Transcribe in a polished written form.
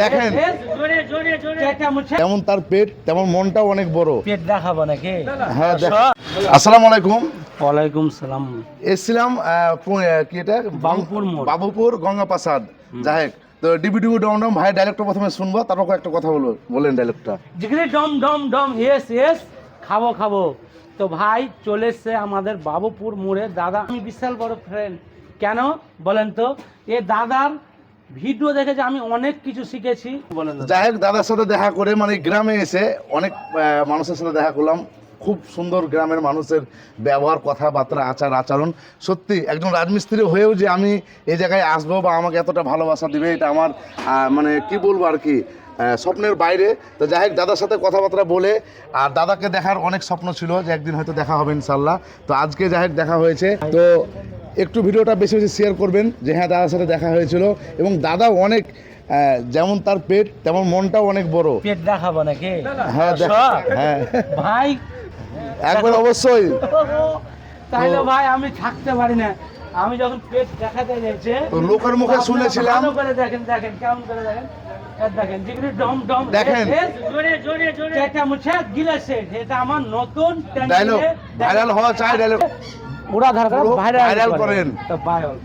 দেখেন যেমন তার পেট তেমন মনটাও অনেক বড়। পেট দেখাবো নাকি? হ্যাঁ, আসসালামু আলাইকুম। ওয়ালাইকুম সালাম। এসছিলাম কি এটা বাবুপুর গঙ্গা প্রাসাদ। যাই হোক, তো ডিবিডিবি ডম ভাই ডাইরেক্টর প্রথমে শুনবো, তারপর একটা কথা বলবো। বলেন ডাইরেক্টটা। জিগরি ডম ডম ডম, ইয়েস ইয়েস, খাবো খাবো। তো ভাই চলে এসছে আমাদের বাবুপুর মোড়ে দাদা। আমি বিশাল বড় ফ্রেন্ড। কেন বলেন তো? এ দাদার ভিডিও দেখে যে আমি অনেক কিছু শিখেছি। বলেন। যাই হোক, দাদার সাথে দেখা করে মানে গ্রামে এসে অনেক মানুষের সাথে দেখা করলাম। খুব সুন্দর গ্রামের মানুষের ব্যবহার, কথাবার্তা, আচার আচরণ। সত্যি একজন রাজমিস্ত্রি হয়েও যে আমি এই জায়গায় আসবো বা আমাকে এতটা ভালোবাসা দিবে, এটা আমার মানে কি বলবো আর কি, স্বপ্নের বাইরে। তো যাই হোক, দাদার সাথে কথাবার্তা বলে, আর দাদাকে দেখার অনেক স্বপ্ন ছিল যে একদিন হয়তো দেখা হবে ইনশাল্লাহ। তো আজকে যাই হোক দেখা হয়েছে। তো একটু ভিডিওটা বেশি বেশি শেয়ার করবেন যে হ্যাঁ দাদার সাথে দেখা হয়েছিল। এবং দাদা অনেক যেমন তার পেট তেমন মনটাও অনেক বড়। পেট দেখাবো নাকি? হ্যাঁ হ্যাঁ ভাই একবার অবশ্যই। তাইলে ভাই আমি থাকতে পারি না। আমি যখন পেট দেখাতে গেছে তো লোকের মুখে শুনেছিলাম। ভালো করে দেখেন, দেখেন কেমন করে দেখেন। দেখেন জিগরি ডম ডম, দেখেন জোরে জোরে জোরে। এটা মুছে গিলেছে। এটা আমার নতুন ডায়লগ, ভাইরাল হওয়া চাই ডায়লগ। পুরা ধার করে ভাইরাল করেন। তো ভাইরাল